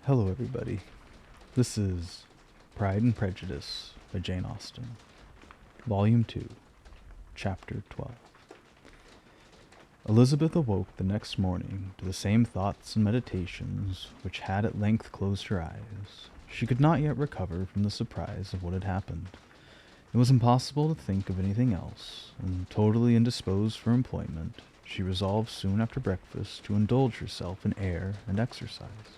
Hello, everybody. This is Pride and Prejudice by Jane Austen, Volume 2, Chapter 12. Elizabeth awoke the next morning to the same thoughts and meditations which had at length closed her eyes. She could not yet recover from the surprise of what had happened. It was impossible to think of anything else, and totally indisposed for employment, she resolved soon after breakfast to indulge herself in air and exercise.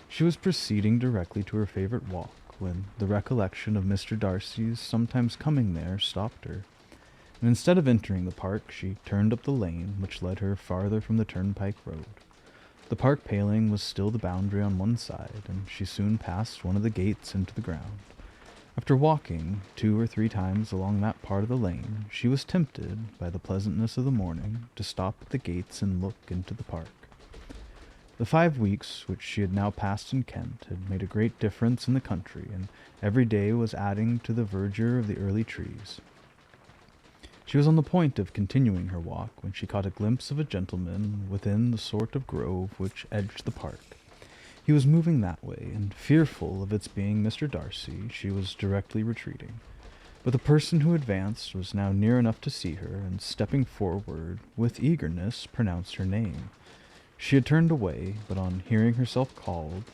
She was proceeding directly to her favorite walk, when the recollection of Mr. Darcy's sometimes coming there stopped her, and instead of entering the park, she turned up the lane which led her farther from the turnpike road. The park paling was still the boundary on one side, and she soon passed one of the gates into the ground. After walking 2 or 3 times along that part of the lane, she was tempted, by the pleasantness of the morning, to stop at the gates and look into the park. The 5 weeks which she had now passed in Kent had made a great difference in the country, and every day was adding to the verdure of the early trees. She was on the point of continuing her walk when she caught a glimpse of a gentleman within the sort of grove which edged the park. He was moving that way, and fearful of its being Mr. Darcy, she was directly retreating. But the person who advanced was now near enough to see her, and stepping forward, with eagerness, pronounced her name. She had turned away, but on hearing herself called,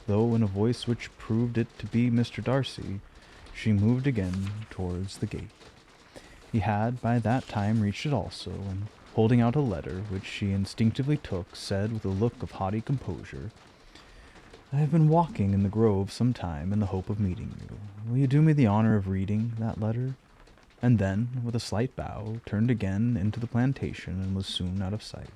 though in a voice which proved it to be Mr. Darcy, she moved again towards the gate. He had by that time reached it also, and holding out a letter, which she instinctively took, said with a look of haughty composure, "I have been walking in the grove some time in the hope of meeting you. Will you do me the honor of reading that letter?" And then, with a slight bow, turned again into the plantation, and was soon out of sight.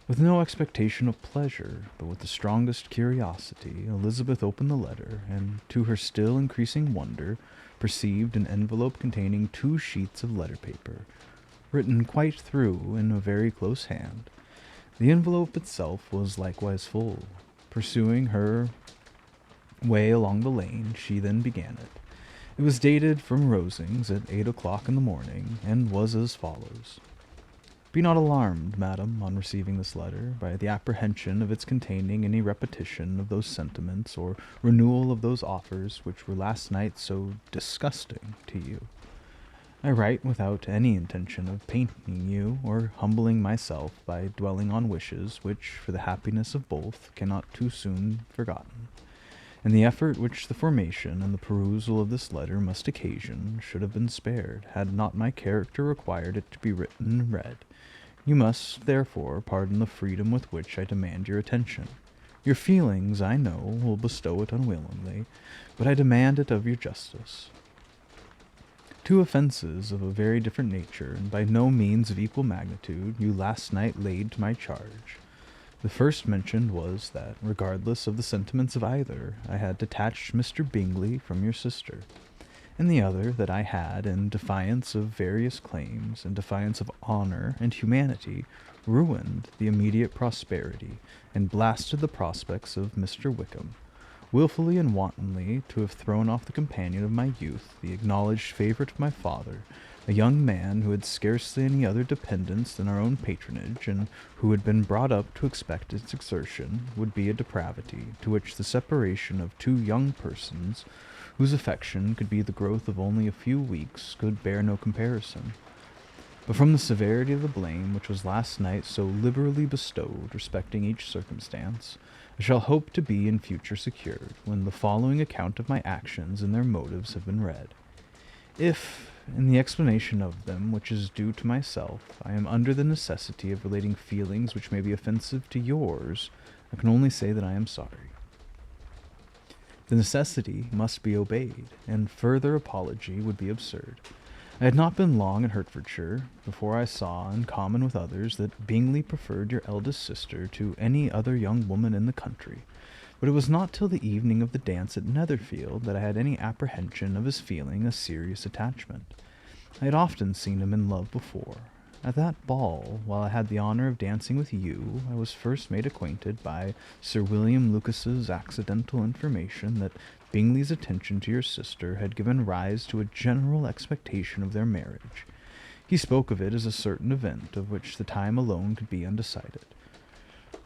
With no expectation of pleasure, but with the strongest curiosity, Elizabeth opened the letter, and, to her still increasing wonder, perceived an envelope containing 2 sheets of letter paper, written quite through in a very close hand. The envelope itself was likewise full. Pursuing her way along the lane, she then began it. It was dated from Rosings at 8 o'clock in the morning, and was as follows. "Be not alarmed, madam, on receiving this letter, by the apprehension of its containing any repetition of those sentiments or renewal of those offers which were last night so disgusting to you. I write without any intention of painting you or humbling myself by dwelling on wishes which, for the happiness of both, cannot too soon be forgotten. And the effort which the formation and the perusal of this letter must occasion should have been spared, had not my character required it to be written and read. You must, therefore, pardon the freedom with which I demand your attention. Your feelings, I know, will bestow it unwillingly, but I demand it of your justice. 2 offences of a very different nature, and by no means of equal magnitude, you last night laid to my charge. The first mentioned was that, regardless of the sentiments of either, I had detached Mr. Bingley from your sister, and the other that I had, in defiance of various claims, in defiance of honour and humanity, ruined the immediate prosperity, and blasted the prospects of Mr. Wickham, wilfully and wantonly to have thrown off the companion of my youth, the acknowledged favourite of my father, a young man who had scarcely any other dependence than our own patronage, and who had been brought up to expect its exertion, would be a depravity, to which the separation of 2 young persons, whose affection could be the growth of only a few weeks, could bear no comparison. But from the severity of the blame which was last night so liberally bestowed respecting each circumstance, I shall hope to be in future secured, when the following account of my actions and their motives have been read. If, in the explanation of them, which is due to myself, I am under the necessity of relating feelings which may be offensive to yours, I can only say that I am sorry. The necessity must be obeyed, and further apology would be absurd. I had not been long in Hertfordshire before I saw, in common with others, that Bingley preferred your eldest sister to any other young woman in the country. But it was not till the evening of the dance at Netherfield that I had any apprehension of his feeling a serious attachment. I had often seen him in love before. At that ball, while I had the honour of dancing with you, I was first made acquainted by Sir William Lucas's accidental information that Bingley's attention to your sister had given rise to a general expectation of their marriage. He spoke of it as a certain event, of which the time alone could be undecided.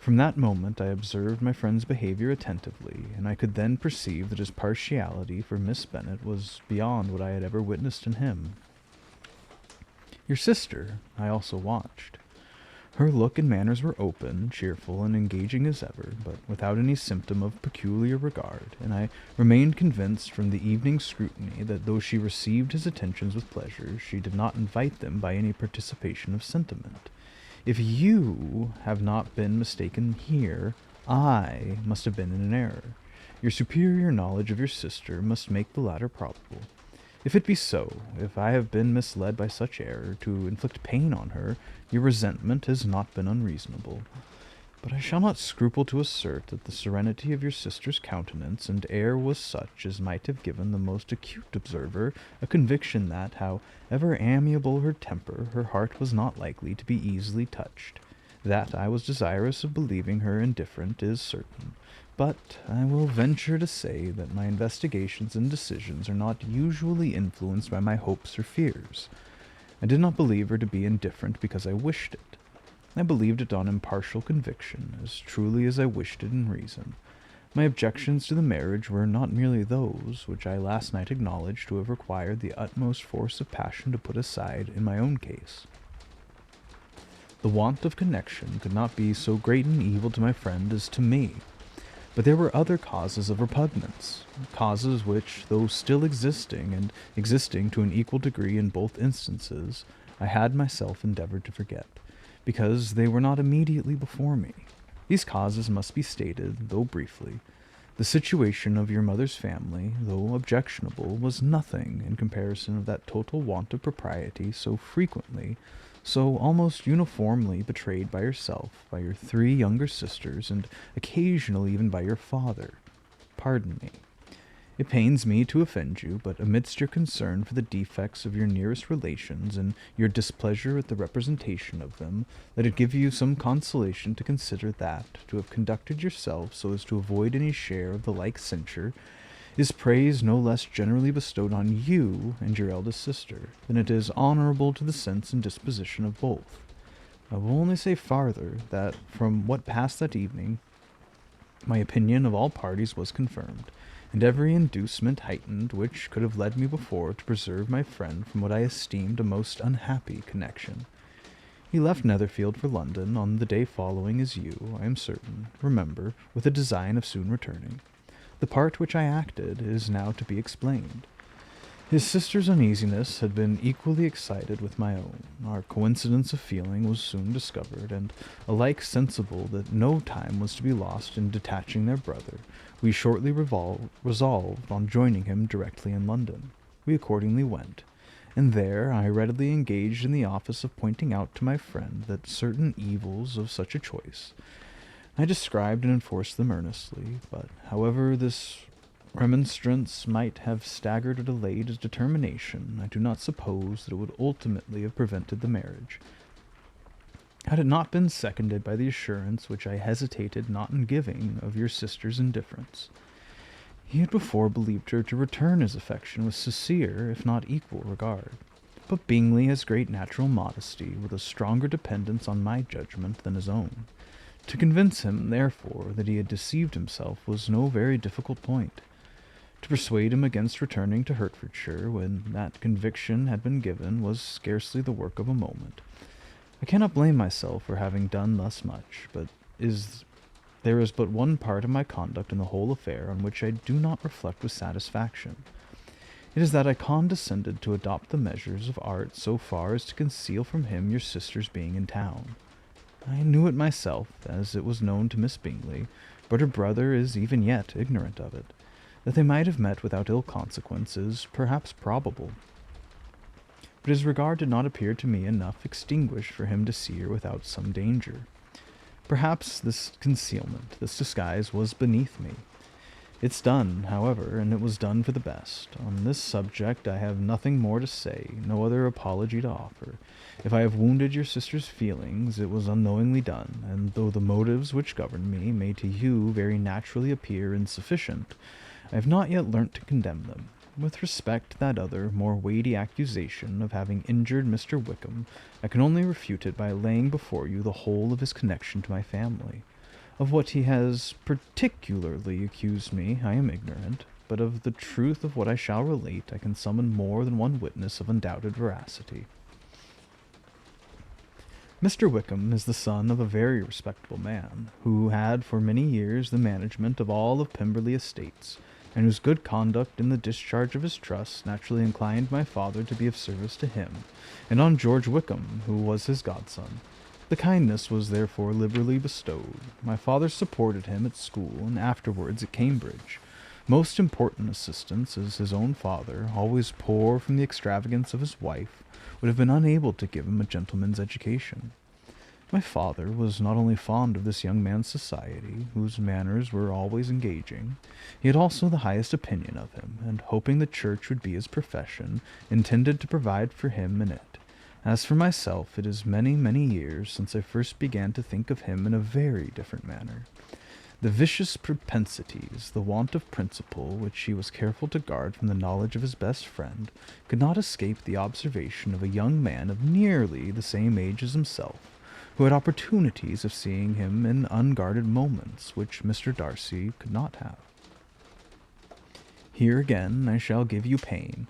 From that moment I observed my friend's behavior attentively, and I could then perceive that his partiality for Miss Bennet was beyond what I had ever witnessed in him. Your sister I also watched. Her look and manners were open, cheerful, and engaging as ever, but without any symptom of peculiar regard, and I remained convinced from the evening's scrutiny that though she received his attentions with pleasure, she did not invite them by any participation of sentiment. If you have not been mistaken here, I must have been in an error. Your superior knowledge of your sister must make the latter probable. If it be so, if I have been misled by such error to inflict pain on her, your resentment has not been unreasonable. But I shall not scruple to assert that the serenity of your sister's countenance and air was such as might have given the most acute observer a conviction that, however amiable her temper, her heart was not likely to be easily touched. That I was desirous of believing her indifferent is certain. But I will venture to say that my investigations and decisions are not usually influenced by my hopes or fears. I did not believe her to be indifferent because I wished it. I believed it on impartial conviction, as truly as I wished it in reason. My objections to the marriage were not merely those which I last night acknowledged to have required the utmost force of passion to put aside in my own case. The want of connection could not be so great an evil to my friend as to me. But there were other causes of repugnance, causes which, though still existing, and existing to an equal degree in both instances, I had myself endeavored to forget, because they were not immediately before me. These causes must be stated, though briefly. The situation of your mother's family, though objectionable, was nothing in comparison of that total want of propriety so frequently, so almost uniformly betrayed by yourself, by your 3 younger sisters, and occasionally even by your father. Pardon me. It pains me to offend you, but amidst your concern for the defects of your nearest relations, and your displeasure at the representation of them, let it give you some consolation to consider that, to have conducted yourself so as to avoid any share of the like censure, is praise no less generally bestowed on you and your eldest sister, than it is honourable to the sense and disposition of both. I will only say farther, that from what passed that evening, my opinion of all parties was confirmed, and every inducement heightened which could have led me before to preserve my friend from what I esteemed a most unhappy connection. He left Netherfield for London on the day following, as you, I am certain, remember, with a design of soon returning. The part which I acted is now to be explained. His sister's uneasiness had been equally excited with my own. Our coincidence of feeling was soon discovered, and, alike sensible that no time was to be lost in detaching their brother, we shortly resolved on joining him directly in London. We accordingly went, and there I readily engaged in the office of pointing out to my friend that certain evils of such a choice. I described and enforced them earnestly, but however this remonstrance might have staggered or delayed his determination, I do not suppose that it would ultimately have prevented the marriage, had it not been seconded by the assurance which I hesitated not in giving of your sister's indifference. He had before believed her to return his affection with sincere, if not equal, regard. But Bingley has great natural modesty, with a stronger dependence on my judgment than his own. To convince him, therefore, that he had deceived himself was no very difficult point. To persuade him against returning to Hertfordshire, when that conviction had been given, was scarcely the work of a moment. I cannot blame myself for having done thus much, but there is but one part of my conduct in the whole affair on which I do not reflect with satisfaction. It is that I condescended to adopt the measures of art so far as to conceal from him your sister's being in town. I knew it myself, as it was known to Miss Bingley, but her brother is even yet ignorant of it. That they might have met without ill consequence is perhaps probable, but his regard did not appear to me enough extinguished for him to see her without some danger. Perhaps this concealment, this disguise, was beneath me. It's done, however, and it was done for the best. On this subject I have nothing more to say, no other apology to offer. If I have wounded your sister's feelings, it was unknowingly done, and though the motives which governed me may to you very naturally appear insufficient, I have not yet learnt to condemn them. With respect to that other, more weighty accusation of having injured Mr. Wickham, I can only refute it by laying before you the whole of his connection to my family. Of what he has particularly accused me, I am ignorant, but of the truth of what I shall relate, I can summon more than one witness of undoubted veracity. Mr. Wickham is the son of a very respectable man, who had for many years the management of all of Pemberley estates, and whose good conduct in the discharge of his trust naturally inclined my father to be of service to him, and on George Wickham, who was his godson. The kindness was therefore liberally bestowed. My father supported him at school, and afterwards at Cambridge. Most important assistance, as his own father, always poor from the extravagance of his wife, would have been unable to give him a gentleman's education. My father was not only fond of this young man's society, whose manners were always engaging, he had also the highest opinion of him, and hoping the church would be his profession, intended to provide for him in it. As for myself, it is many, many years since I first began to think of him in a very different manner. The vicious propensities, the want of principle, which he was careful to guard from the knowledge of his best friend, could not escape the observation of a young man of nearly the same age as himself, who had opportunities of seeing him in unguarded moments, which Mr. Darcy could not have. Here again I shall give you pain.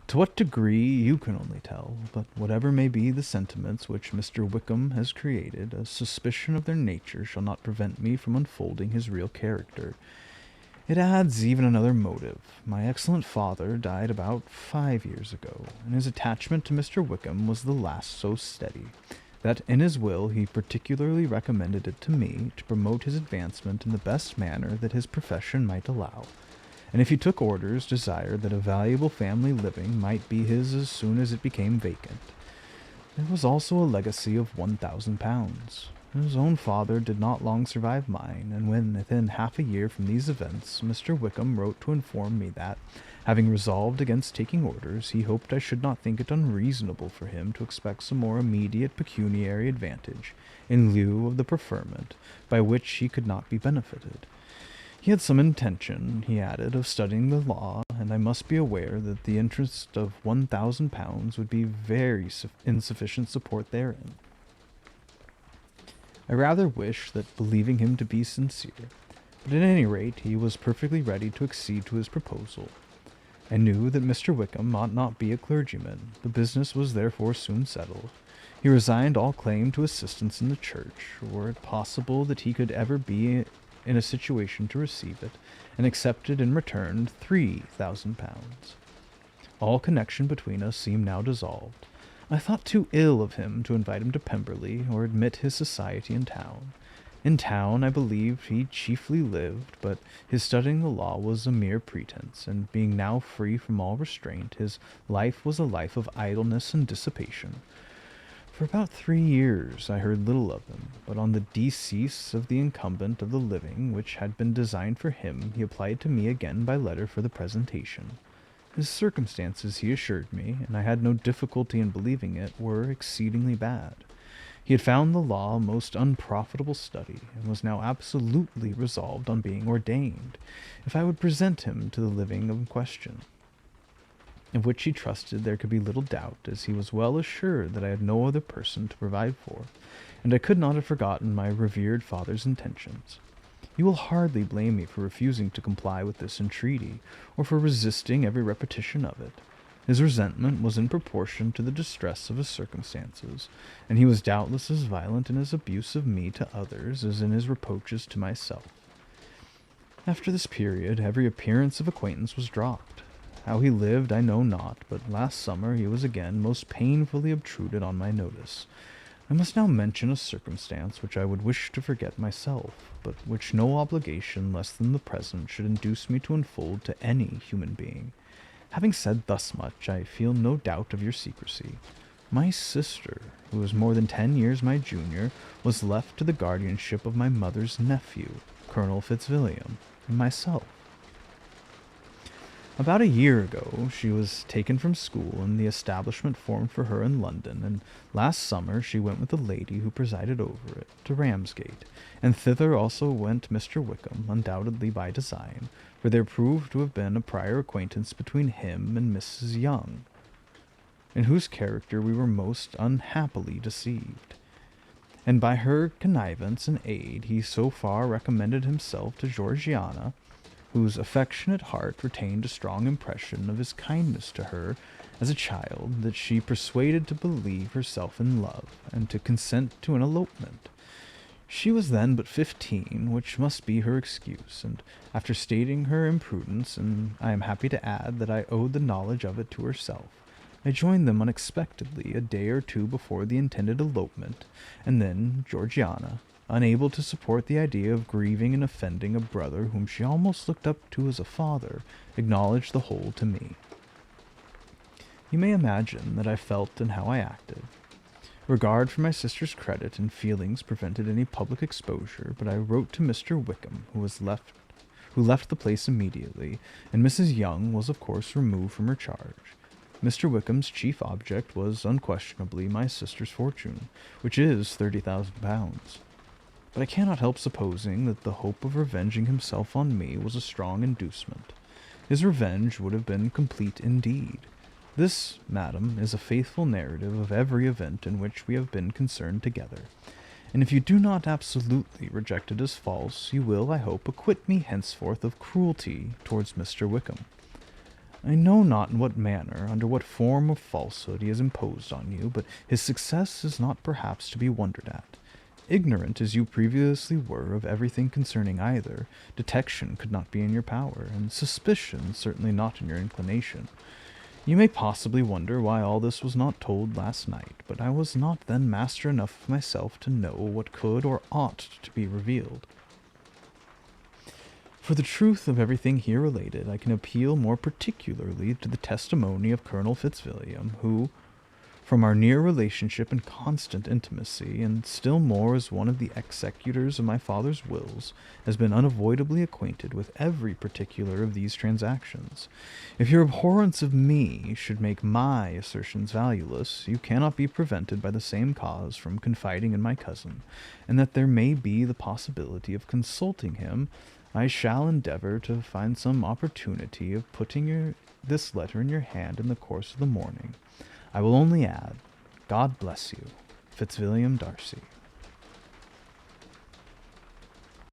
To what degree you can only tell, but whatever may be the sentiments which Mr. Wickham has created, a suspicion of their nature shall not prevent me from unfolding his real character. It adds even another motive. My excellent father died about 5 years ago, and his attachment to Mr. Wickham was the last so steady, that in his will he particularly recommended it to me to promote his advancement in the best manner that his profession might allow, and if he took orders, desired that a valuable family living might be his as soon as it became vacant. There was also a legacy of £1,000. His own father did not long survive mine, and when within half a year from these events, Mr. Wickham wrote to inform me that, having resolved against taking orders, he hoped I should not think it unreasonable for him to expect some more immediate pecuniary advantage, in lieu of the preferment, by which he could not be benefited. He had some intention, he added, of studying the law, and I must be aware that the interest of £1,000 would be very insufficient support therein. I rather wish that, believing him to be sincere, but at any rate he was perfectly ready to accede to his proposal. I knew that Mr. Wickham ought not be a clergyman. The business was therefore soon settled. He resigned all claim to assistance in the church, were it possible that he could ever be in a situation to receive it, and accepted in return £3,000. All connection between us seemed now dissolved. I thought too ill of him to invite him to Pemberley, or admit his society in town. In town, I believe, he chiefly lived, but his studying the law was a mere pretence, and being now free from all restraint, his life was a life of idleness and dissipation. For about 3 years I heard little of him, but on the decease of the incumbent of the living which had been designed for him, he applied to me again by letter for the presentation. His circumstances, he assured me, and I had no difficulty in believing it, were exceedingly bad. He had found the law a most unprofitable study, and was now absolutely resolved on being ordained, if I would present him to the living in question, of which he trusted there could be little doubt, as he was well assured that I had no other person to provide for, and I could not have forgotten my revered father's intentions. You will hardly blame me for refusing to comply with this entreaty, or for resisting every repetition of it. His resentment was in proportion to the distress of his circumstances, and he was doubtless as violent in his abuse of me to others as in his reproaches to myself. After this period, every appearance of acquaintance was dropped. How he lived I know not, but last summer he was again most painfully obtruded on my notice. I must now mention a circumstance which I would wish to forget myself, but which no obligation less than the present should induce me to unfold to any human being. Having said thus much, I feel no doubt of your secrecy. My sister, who was more than 10 years my junior, was left to the guardianship of my mother's nephew, Colonel Fitzwilliam, and myself. About a year ago she was taken from school, and the establishment formed for her in London, and last summer she went with the lady who presided over it to Ramsgate, and thither also went Mr. Wickham, undoubtedly by design, for there proved to have been a prior acquaintance between him and Mrs. Young, in whose character we were most unhappily deceived. and by her connivance and aid he so far recommended himself to Georgiana, whose affectionate heart retained a strong impression of his kindness to her as a child, that she persuaded to believe herself in love, and to consent to an elopement. She was then but 15, which must be her excuse, and after stating her imprudence, and I am happy to add that I owed the knowledge of it to herself, I joined them unexpectedly a day or two before the intended elopement, and then Georgiana, unable to support the idea of grieving and offending a brother whom she almost looked up to as a father, acknowledged the whole to me. You may imagine that I felt and how I acted. Regard for my sister's credit and feelings prevented any public exposure, but I wrote to Mr. Wickham, who left the place immediately, and Mrs. Young was of course removed from her charge. Mr. Wickham's chief object was unquestionably my sister's fortune, which is £30,000. But I cannot help supposing that the hope of revenging himself on me was a strong inducement. His revenge would have been complete indeed. This, madam, is a faithful narrative of every event in which we have been concerned together, and if you do not absolutely reject it as false, you will, I hope, acquit me henceforth of cruelty towards Mr. Wickham. I know not in what manner, under what form of falsehood he has imposed on you, but his success is not perhaps to be wondered at. Ignorant as you previously were of everything concerning either, detection could not be in your power, and suspicion certainly not in your inclination. You may possibly wonder why all this was not told last night, but I was not then master enough of myself to know what could or ought to be revealed. For the truth of everything here related, I can appeal more particularly to the testimony of Colonel Fitzwilliam, who, from our near relationship and constant intimacy, and still more as one of the executors of my father's wills, has been unavoidably acquainted with every particular of these transactions. If your abhorrence of me should make my assertions valueless, you cannot be prevented by the same cause from confiding in my cousin, and that there may be the possibility of consulting him, I shall endeavour to find some opportunity of putting this letter in your hand in the course of the morning. I will only add, God bless you, Fitzwilliam Darcy.